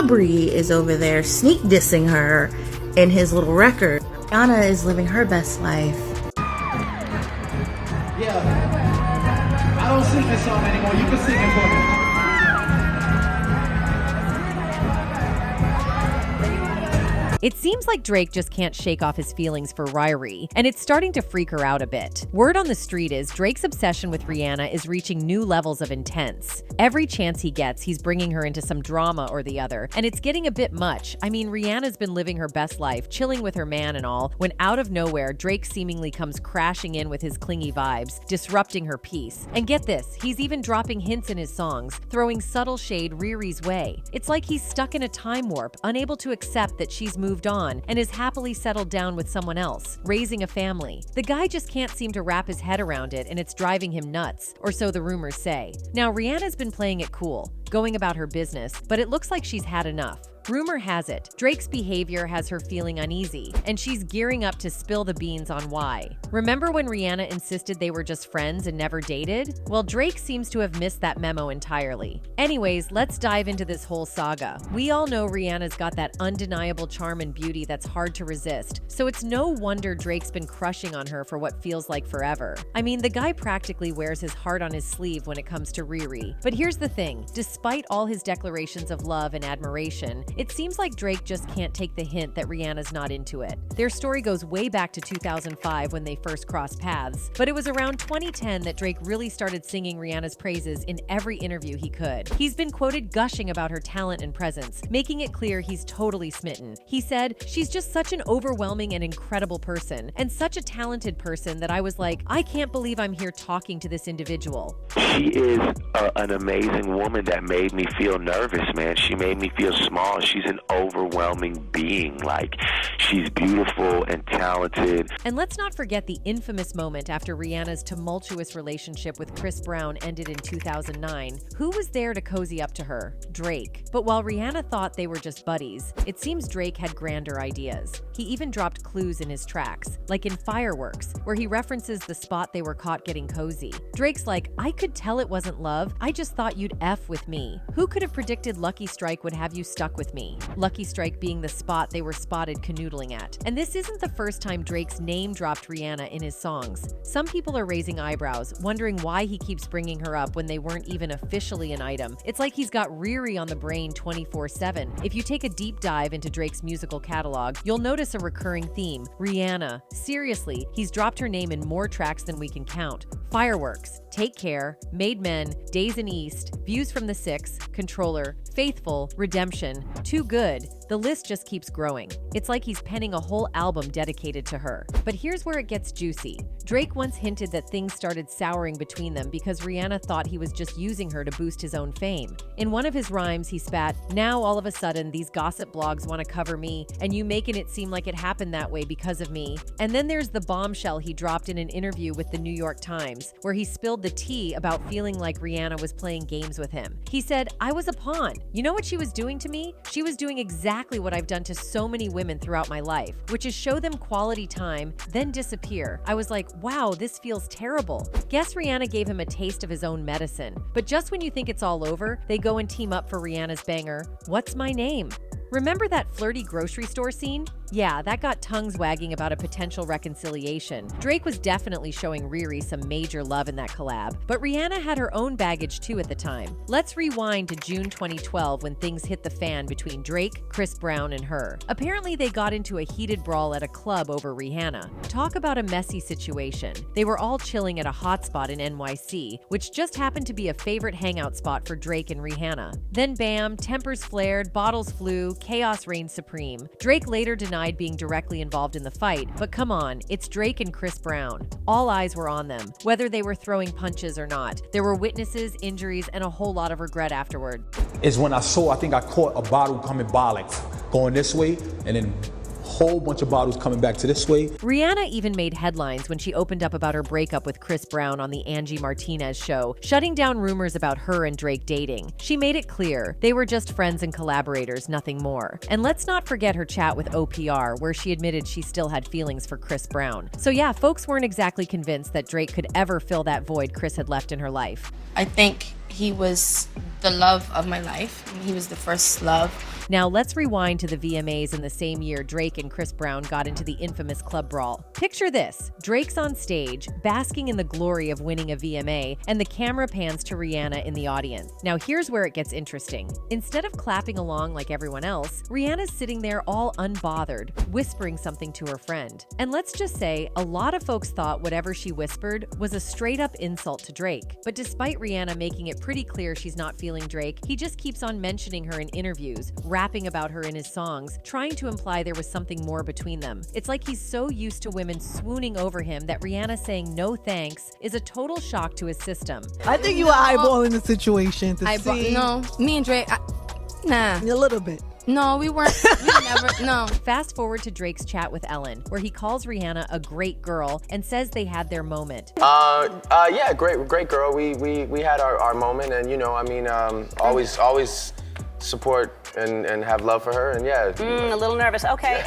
Aubrey is over there sneak dissing her in his little record. Rihanna is living her best life. Yeah, I don't sing this song anymore. You can sing it for me. It seems like Drake just can't shake off his feelings for Riri, and it's starting to freak her out a bit. Word on the street is Drake's obsession with Rihanna is reaching new levels of intense. Every chance he gets, he's bringing her into some drama or the other, and it's getting a bit much. I mean, Rihanna's been living her best life, chilling with her man and all, when out of nowhere, Drake seemingly comes crashing in with his clingy vibes, disrupting her peace. And get this, he's even dropping hints in his songs, throwing subtle shade Riri's way. It's like he's stuck in a time warp, unable to accept that she's moved on and is happily settled down with someone else, raising a family. The guy just can't seem to wrap his head around it, and it's driving him nuts, or so the rumors say. Now, Rihanna's been playing it cool, going about her business, but it looks like she's had enough. Rumor has it, Drake's behavior has her feeling uneasy, and she's gearing up to spill the beans on why. Remember when Rihanna insisted they were just friends and never dated? Well, Drake seems to have missed that memo entirely. Anyways, let's dive into this whole saga. We all know Rihanna's got that undeniable charm and beauty that's hard to resist, so it's no wonder Drake's been crushing on her for what feels like forever. I mean, the guy practically wears his heart on his sleeve when it comes to Riri. But here's the thing, despite all his declarations of love and admiration, it seems like Drake just can't take the hint that Rihanna's not into it. Their story goes way back to 2005 when they first crossed paths, but it was around 2010 that Drake really started singing Rihanna's praises in every interview he could. He's been quoted gushing about her talent and presence, making it clear he's totally smitten. He said, "She's just such an overwhelming and incredible person, and such a talented person that I was like, I can't believe I'm here talking to this individual." She is an amazing woman that made me feel nervous, man. She made me feel small. She's an overwhelming being. Like, she's beautiful and talented. And let's not forget the infamous moment after Rihanna's tumultuous relationship with Chris Brown ended in 2009. Who was there to cozy up to her? Drake. But while Rihanna thought they were just buddies, it seems Drake had grander ideas. He even dropped clues in his tracks, like in Fireworks, where he references the spot they were caught getting cozy. Drake's like, "I could tell it wasn't love, I just thought you'd F with me. Who could have predicted Lucky Strike would have you stuck with me?" Lucky Strike being the spot they were spotted canoodling at. And this isn't the first time Drake's name dropped Rihanna in his songs. Some people are raising eyebrows, wondering why he keeps bringing her up when they weren't even officially an item. It's like he's got Riri on the brain 24/7. If you take a deep dive into Drake's musical catalog, you'll notice a recurring theme: Rihanna. Seriously, he's dropped her name in more tracks than we can count. Fireworks, Take Care, Made Men, Days in East, Views from the Six, Controller, Faithful, Redemption, Too Good. The list just keeps growing. It's like he's penning a whole album dedicated to her. But here's where it gets juicy. Drake once hinted that things started souring between them because Rihanna thought he was just using her to boost his own fame. In one of his rhymes, he spat, "Now all of a sudden these gossip blogs want to cover me, and you making it seem like it happened that way because of me." And then there's the bombshell he dropped in an interview with the New York Times, where he spilled the tea about feeling like Rihanna was playing games with him. He said, "I was a pawn. You know what she was doing to me? She was doing exactly what I've done to so many women throughout my life, which is show them quality time, then disappear." I was like, wow, this feels terrible. Guess Rihanna gave him a taste of his own medicine. But just when you think it's all over, they go and team up for Rihanna's banger, "What's My Name?" Remember that flirty grocery store scene? Yeah, that got tongues wagging about a potential reconciliation. Drake was definitely showing Riri some major love in that collab, but Rihanna had her own baggage too at the time. Let's rewind to June 2012 when things hit the fan between Drake, Chris Brown, and her. Apparently, they got into a heated brawl at a club over Rihanna. Talk about a messy situation. They were all chilling at a hotspot in NYC, which just happened to be a favorite hangout spot for Drake and Rihanna. Then bam, tempers flared, bottles flew, chaos reigned supreme. Drake later denied being directly involved in the fight, but come on, it's Drake and Chris Brown. All eyes were on them, whether they were throwing punches or not. There were witnesses, injuries, and a whole lot of regret afterward. Is when I think I caught a bottle coming by, like going this way, and then whole bunch of bottles coming back to this way. Rihanna even made headlines when she opened up about her breakup with Chris Brown on the Angie Martinez show, shutting down rumors about her and Drake dating. She made it clear they were just friends and collaborators, nothing more. And let's not forget her chat with OPR, where she admitted she still had feelings for Chris Brown. So yeah, folks weren't exactly convinced that Drake could ever fill that void Chris had left in her life. I think he was the love of my life. He was the first love. Now let's rewind to the VMAs in the same year Drake and Chris Brown got into the infamous club brawl. Picture this: Drake's on stage, basking in the glory of winning a VMA, and the camera pans to Rihanna in the audience. Now here's where it gets interesting. Instead of clapping along like everyone else, Rihanna's sitting there all unbothered, whispering something to her friend. And let's just say, a lot of folks thought whatever she whispered was a straight-up insult to Drake. But despite Rihanna making it pretty clear she's not feeling Drake, he just keeps on mentioning her in interviews, rapping about her in his songs, trying to imply there was something more between them. It's like he's so used to women swooning over him that Rihanna saying no thanks is a total shock to his system. I think you were eyeballing the situation to see. No, me and Drake, nah. A little bit. No, we weren't. We never, no. Fast forward to Drake's chat with Ellen, where he calls Rihanna a great girl and says they had their moment. Yeah, great girl. We had our moment, and you know, I mean, always support and have love for her, and yeah. A little nervous, okay.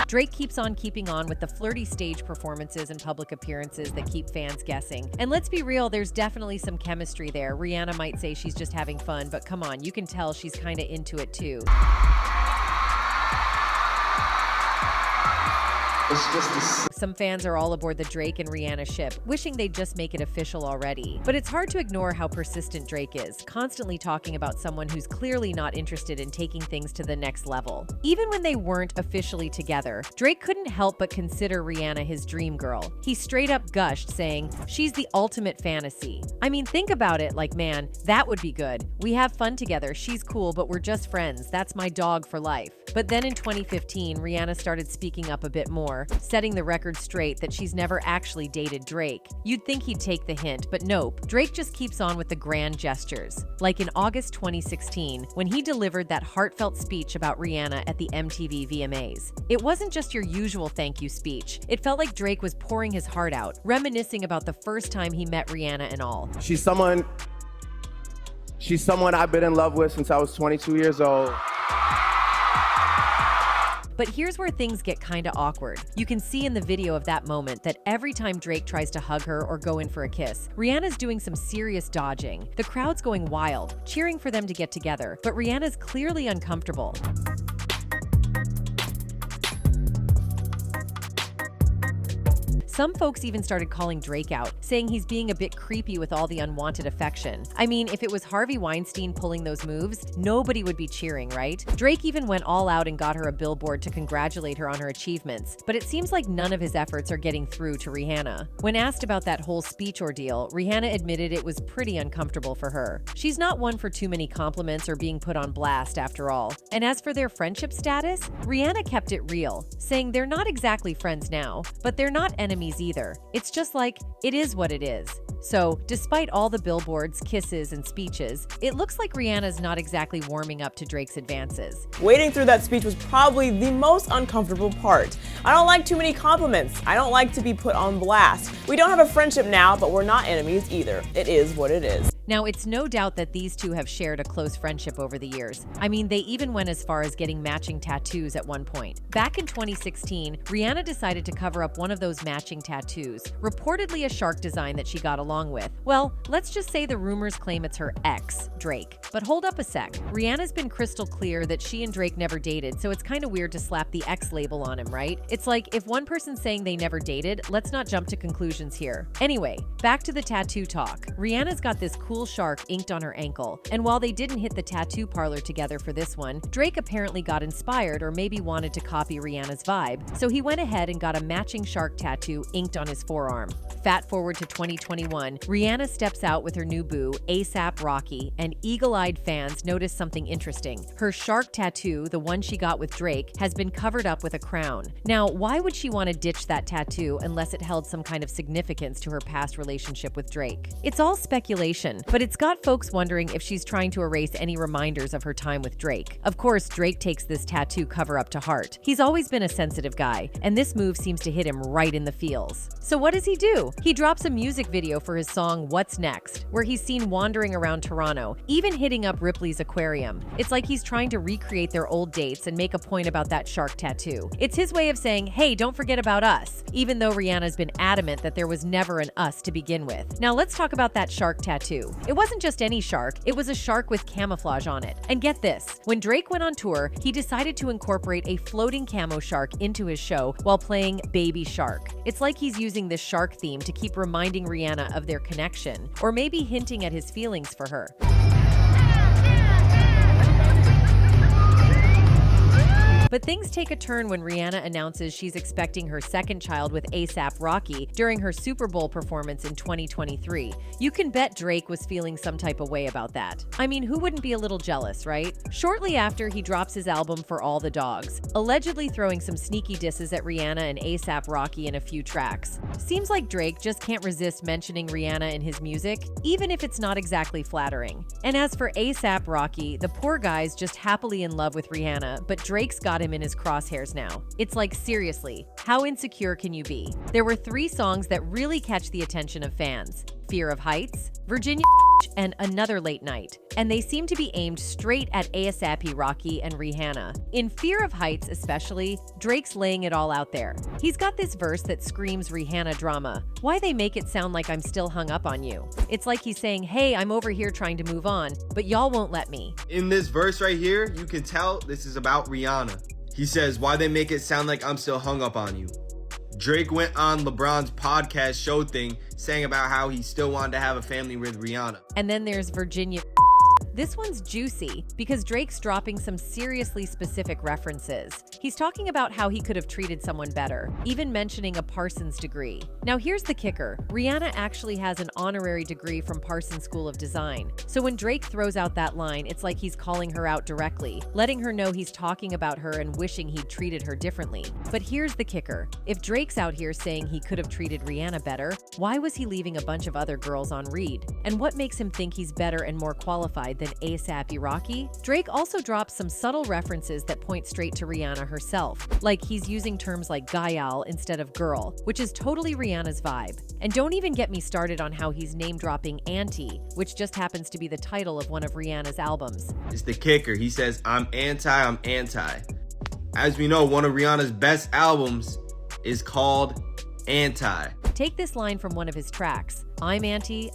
Drake keeps on keeping on with the flirty stage performances and public appearances that keep fans guessing. And let's be real, there's definitely some chemistry there. Rihanna might say she's just having fun, but come on, you can tell she's kind of into it too. Some fans are all aboard the Drake and Rihanna ship, wishing they'd just make it official already. But it's hard to ignore how persistent Drake is, constantly talking about someone who's clearly not interested in taking things to the next level. Even when they weren't officially together, Drake couldn't help but consider Rihanna his dream girl. He straight up gushed, saying, "She's the ultimate fantasy." I mean, think about it, like, man, that would be good. We have fun together, she's cool, but we're just friends. That's my dog for life. But then in 2015, Rihanna started speaking up a bit more, setting the record straight that she's never actually dated Drake. You'd think he'd take the hint, but nope. Drake just keeps on with the grand gestures. Like in August 2016, when he delivered that heartfelt speech about Rihanna at the MTV VMAs. It wasn't just your usual thank you speech. It felt like Drake was pouring his heart out, reminiscing about the first time he met Rihanna and all. She's someone I've been in love with since I was 22 years old. But here's where things get kinda awkward. You can see in the video of that moment that every time Drake tries to hug her or go in for a kiss, Rihanna's doing some serious dodging. The crowd's going wild, cheering for them to get together, but Rihanna's clearly uncomfortable. Some folks even started calling Drake out, saying he's being a bit creepy with all the unwanted affection. I mean, if it was Harvey Weinstein pulling those moves, nobody would be cheering, right? Drake even went all out and got her a billboard to congratulate her on her achievements, but it seems like none of his efforts are getting through to Rihanna. When asked about that whole speech ordeal, Rihanna admitted it was pretty uncomfortable for her. She's not one for too many compliments or being put on blast after all. And as for their friendship status, Rihanna kept it real, saying they're not exactly friends now, but they're not enemies either. It's just like, it is what it is. So, despite all the billboards, kisses, and speeches, it looks like Rihanna's not exactly warming up to Drake's advances. Waiting through that speech was probably the most uncomfortable part. I don't like too many compliments. I don't like to be put on blast. We don't have a friendship now, but we're not enemies either. It is what it is. Now, it's no doubt that these two have shared a close friendship over the years. I mean, they even went as far as getting matching tattoos at one point. Back in 2016, Rihanna decided to cover up one of those matching tattoos, reportedly a shark design that she got along with. Well, let's just say the rumors claim it's her ex, Drake. But hold up a sec. Rihanna's been crystal clear that she and Drake never dated, so it's kind of weird to slap the ex label on him, right? It's like, if one person's saying they never dated, let's not jump to conclusions here. Anyway, back to the tattoo talk. Rihanna's got this cool shark inked on her ankle, and while they didn't hit the tattoo parlor together for this one, Drake apparently got inspired or maybe wanted to copy Rihanna's vibe, so he went ahead and got a matching shark tattoo inked on his forearm. Fast forward to 2021, Rihanna steps out with her new boo, A$AP Rocky, and eagle-eyed fans notice something interesting. Her shark tattoo, the one she got with Drake, has been covered up with a crown. Now, why would she want to ditch that tattoo unless it held some kind of significance to her past relationship with Drake? It's all speculation, but it's got folks wondering if she's trying to erase any reminders of her time with Drake. Of course, Drake takes this tattoo cover-up to heart. He's always been a sensitive guy, and this move seems to hit him right in the feels. So what does he do? He drops a music video for his song What's Next, where he's seen wandering around Toronto, even hitting up Ripley's aquarium. It's like he's trying to recreate their old dates and make a point about that shark tattoo. It's his way of saying, hey, don't forget about us, even though Rihanna's been adamant that there was never an us to begin with. Now let's talk about that shark tattoo. It wasn't just any shark, it was a shark with camouflage on it. And get this, when Drake went on tour, he decided to incorporate a floating camo shark into his show while playing Baby Shark. It's like he's using this shark theme to keep reminding Rihanna of their connection, or maybe hinting at his feelings for her. But things take a turn when Rihanna announces she's expecting her second child with A$AP Rocky during her Super Bowl performance in 2023. You can bet Drake was feeling some type of way about that. I mean, who wouldn't be a little jealous, right? Shortly after, he drops his album For All the Dogs, allegedly throwing some sneaky disses at Rihanna and A$AP Rocky in a few tracks. Seems like Drake just can't resist mentioning Rihanna in his music, even if it's not exactly flattering. And as for A$AP Rocky, the poor guy's just happily in love with Rihanna, but Drake's got him in his crosshairs now. It's like, seriously, how insecure can you be? There were 3 songs that really catch the attention of fans: Fear of Heights, Virginia, and Another Late Night. And they seem to be aimed straight at A$AP Rocky and Rihanna. In Fear of Heights especially, Drake's laying it all out there. He's got this verse that screams Rihanna drama. Why they make it sound like I'm still hung up on you? It's like he's saying, hey, I'm over here trying to move on, but y'all won't let me. In this verse right here, you can tell this is about Rihanna. He says, why they make it sound like I'm still hung up on you. Drake went on LeBron's podcast show thing saying about how he still wanted to have a family with Rihanna. And then there's Virginia. This one's juicy because Drake's dropping some seriously specific references. He's talking about how he could have treated someone better, even mentioning a Parsons degree. Now here's the kicker. Rihanna actually has an honorary degree from Parsons School of Design. So when Drake throws out that line, it's like he's calling her out directly, letting her know he's talking about her and wishing he'd treated her differently. But here's the kicker. If Drake's out here saying he could have treated Rihanna better, why was he leaving a bunch of other girls on read? And what makes him think he's better and more qualified than A$AP Rocky? Drake also drops some subtle references that point straight to Rihanna herself, like he's using terms like gayal instead of girl, which is totally Rihanna's vibe. And don't even get me started on how he's name-dropping Anti, which just happens to be the title of one of Rihanna's albums. It's the kicker. He says, I'm anti. As we know, one of Rihanna's best albums is called Anti. Take this line from one of his tracks. I'm anti,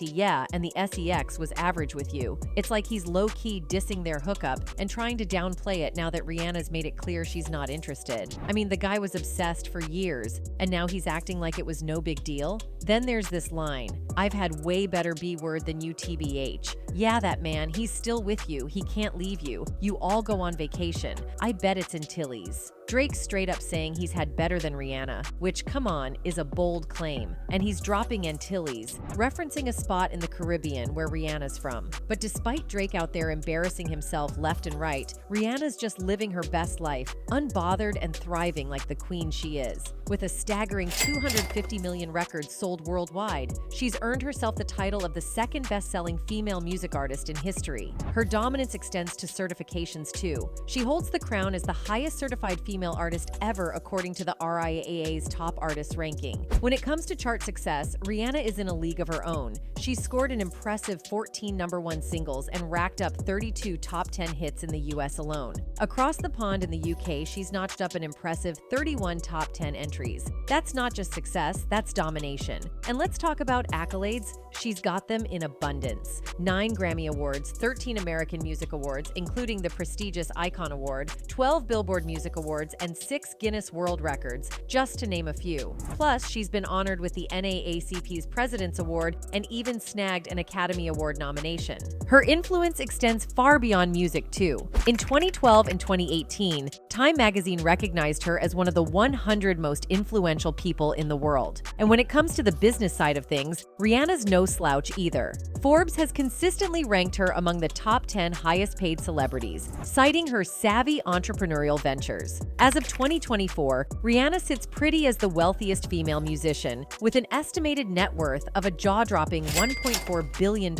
yeah, and the sex was average with you. It's like he's low-key dissing their hookup and trying to downplay it now that Rihanna's made it clear she's not interested. I mean, the guy was obsessed for years, and now he's acting like it was no big deal? Then there's this line, I've had way better B-word than you TBH. Yeah, that man, he's still with you, he can't leave you. You all go on vacation. I bet it's Antilles. Drake's straight up saying he's had better than Rihanna, which, come on, is a bold claim. And he's dropping Antilles, referencing a spot in the Caribbean where Rihanna's from. But despite Drake out there embarrassing himself left and right, Rihanna's just living her best life, unbothered and thriving like the queen she is. With a staggering 250 million records sold worldwide, she's earned herself the title of the second best-selling female music artist in history. Her dominance extends to certifications too. She holds the crown as the highest certified female artist ever according to the RIAA's top artists ranking. When it comes to chart success, Rihanna is in a league of her own. She's scored an impressive 14 #1 singles and racked up 32 top 10 hits in the US alone. Across the pond in the UK, she's notched up an impressive 31 top 10 entries. That's not just success, that's domination. And let's talk about accolades. She's got them in abundance. 9 Grammy Awards, 13 American Music Awards, including the prestigious Icon Award, 12 Billboard Music Awards, and 6 Guinness World Records, just to name a few. Plus, she's been honored with the NAACP's President's Award and even snagged an Academy Award nomination. Her influence extends far beyond music, too. In 2012 and 2018, Time magazine recognized her as one of the 100 most influential people in the world. And when it comes to the business side of things, Rihanna's no slouch either. Forbes has consistently ranked her among the top 10 highest paid celebrities, citing her savvy entrepreneurial ventures. As of 2024, Rihanna sits pretty as the wealthiest female musician, with an estimated net worth of a jaw-dropping $1.4 billion.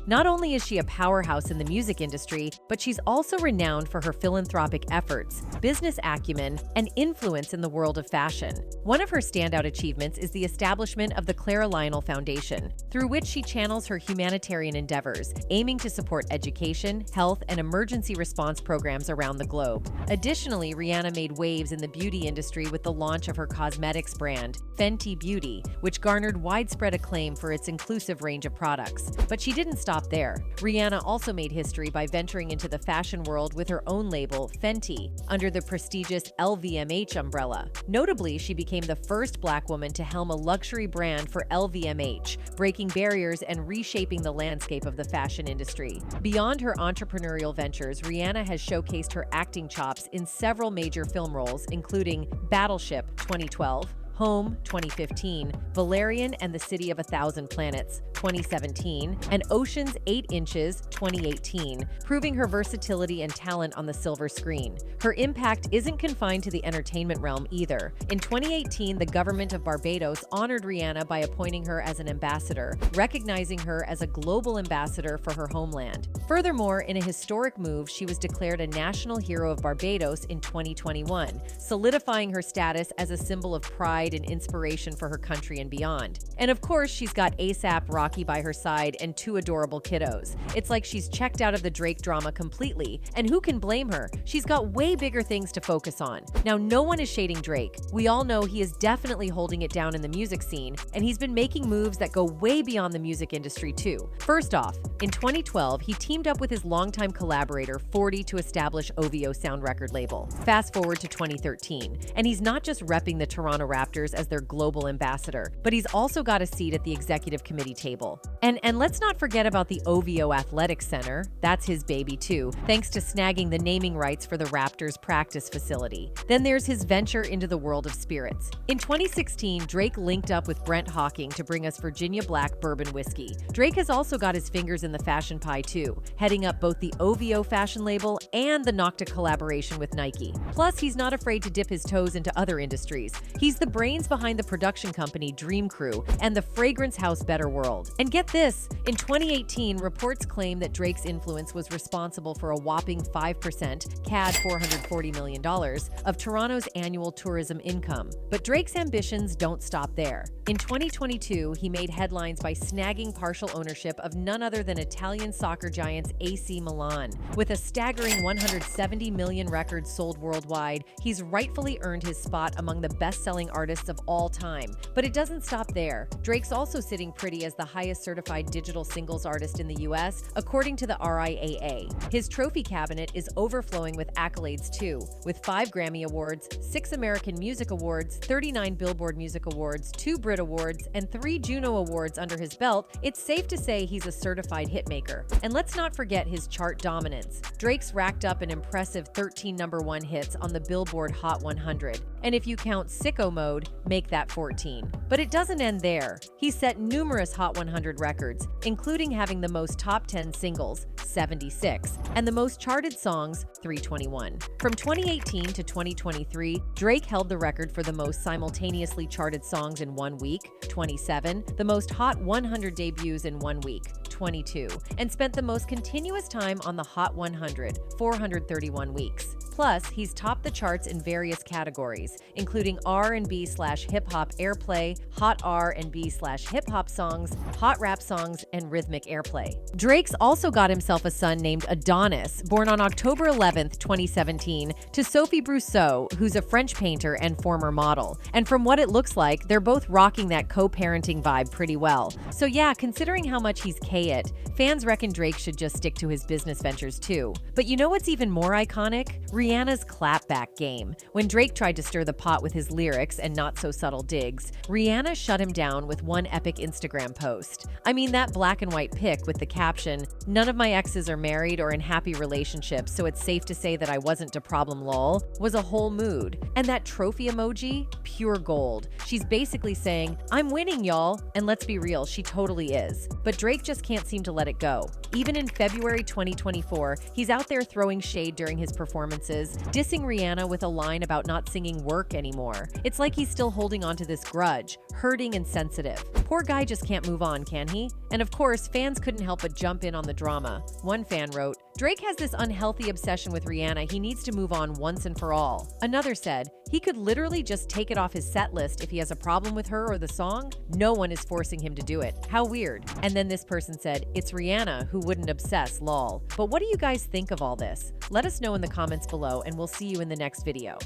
Not only is she a powerhouse in the music industry, but she's also renowned for her philanthropic efforts, business acumen, and influence in the world of fashion. One of her standout achievements is the establishment of the Clara Lionel Foundation, through which she channels her humanitarian endeavors, aiming to support education, health, and emergency response programs around the globe. Additionally, Rihanna made waves in the beauty industry with the launch of her cosmetics brand, Fenty Beauty, which garnered widespread acclaim for its inclusive range of products. But she didn't stop there. Rihanna also made history by venturing into the fashion world with her own label, Fenty, under the prestigious LVMH umbrella. Notably, she became the first Black woman to helm a luxury brand for LVMH, breaking barriers and reshaping the landscape of the fashion industry. Beyond her entrepreneurial ventures, Rihanna has showcased her acting chops in several major film roles, including Battleship 2012, Home 2015, Valerian and the City of a Thousand Planets 2017, and Ocean's 8 Inches 2018, proving her versatility and talent on the silver screen. Her impact isn't confined to the entertainment realm either. In 2018, the government of Barbados honored Rihanna by appointing her as an ambassador, recognizing her as a global ambassador for her homeland. Furthermore, in a historic move, she was declared a national hero of Barbados in 2021, solidifying her status as a symbol of pride and inspiration for her country and beyond. And of course, she's got A$AP Rocky by her side and 2 adorable kiddos. It's like she's checked out of the Drake drama completely, and who can blame her? She's got way bigger things to focus on. Now, no one is shading Drake. We all know he is definitely holding it down in the music scene, and he's been making moves that go way beyond the music industry too. First off, in 2012, he teamed up with his longtime collaborator, 40, to establish OVO Sound record label. Fast forward to 2013, and he's not just repping the Toronto Raptors as their global ambassador, but he's also got a seat at the executive committee table. And let's not forget about the OVO Athletic Center. That's his baby too, thanks to snagging the naming rights for the Raptors practice facility. Then there's his venture into the world of spirits. In 2016, Drake linked up with Brent Hawking to bring us Virginia Black bourbon whiskey. Drake has also got his fingers in the fashion pie too, heading up both the OVO fashion label and the Nocta collaboration with Nike. Plus, he's not afraid to dip his toes into other industries. He's the brains behind the production company Dream Crew and the fragrance house Better World. And get this, in 2018, reports claim that Drake's influence was responsible for a whopping 5%, CAD $440 million, of Toronto's annual tourism income. But Drake's ambitions don't stop there. In 2022, he made headlines by snagging partial ownership of none other than Italian soccer giants AC Milan. With a staggering 170 million records sold worldwide, he's rightfully earned his spot among the best-selling artists of all time. But it doesn't stop there. Drake's also sitting pretty as the highest certified digital singles artist in the US, according to the RIAA. His trophy cabinet is overflowing with accolades too, with 5 Grammy Awards, 6 American Music Awards, 39 Billboard Music Awards, 2 Brit Awards, and 3 Juno Awards under his belt. It's safe to say he's a certified hitmaker. And let's not forget his chart dominance. Drake's racked up an impressive 13 #1 hits on the Billboard Hot 100. And if you count Sicko Mode, make that 14. But it doesn't end there. He set numerous Hot 100 records, including having the most top 10 singles, 76, and the most charted songs, 321. From 2018 to 2023, Drake held the record for the most simultaneously charted songs in 1 week, 27, the most Hot 100 debuts in 1 week, 22, and spent the most continuous time on the Hot 100, 431 weeks. Plus, he's topped the charts in various categories, including R&B/hip-hop airplay, Hot R&B/hip-hop songs, Hot rap songs, and rhythmic airplay. Drake's also got himself a son named Adonis, born on October 11th, 2017, to Sophie Brousseau, who's a French painter and former model. And from what it looks like, they're both rocking that co-parenting vibe pretty well. So yeah, considering how much he's K-it, fans reckon Drake should just stick to his business ventures too. But you know what's even more iconic? Rihanna's clapback game. When Drake tried to stir the pot with his lyrics and not-so-subtle digs, Rihanna shut him down with one epic Instagram post. I mean, that black and white pic with the caption, "None of my exes are married or in happy relationships, so it's safe to say that I wasn't a problem lol," was a whole mood. And that trophy emoji? Pure gold. She's basically saying, "I'm winning, y'all." And let's be real, she totally is. But Drake just can't seem to let it go. Even in February 2024, he's out there throwing shade during his performances, dissing Rihanna with a line about not singing Work anymore. It's like he's still holding on to this grudge, hurting and sensitive. Poor guy just can't move on, can he? And of course, fans couldn't help but jump in on the drama. One fan wrote, "Drake has this unhealthy obsession with Rihanna. He needs to move on once and for all." Another said, "He could literally just take it off his set list if he has a problem with her or the song. No one is forcing him to do it. How weird." And then this person said, "It's Rihanna who wouldn't obsess, lol." But what do you guys think of all this? Let us know in the comments below, and we'll see you in the next video.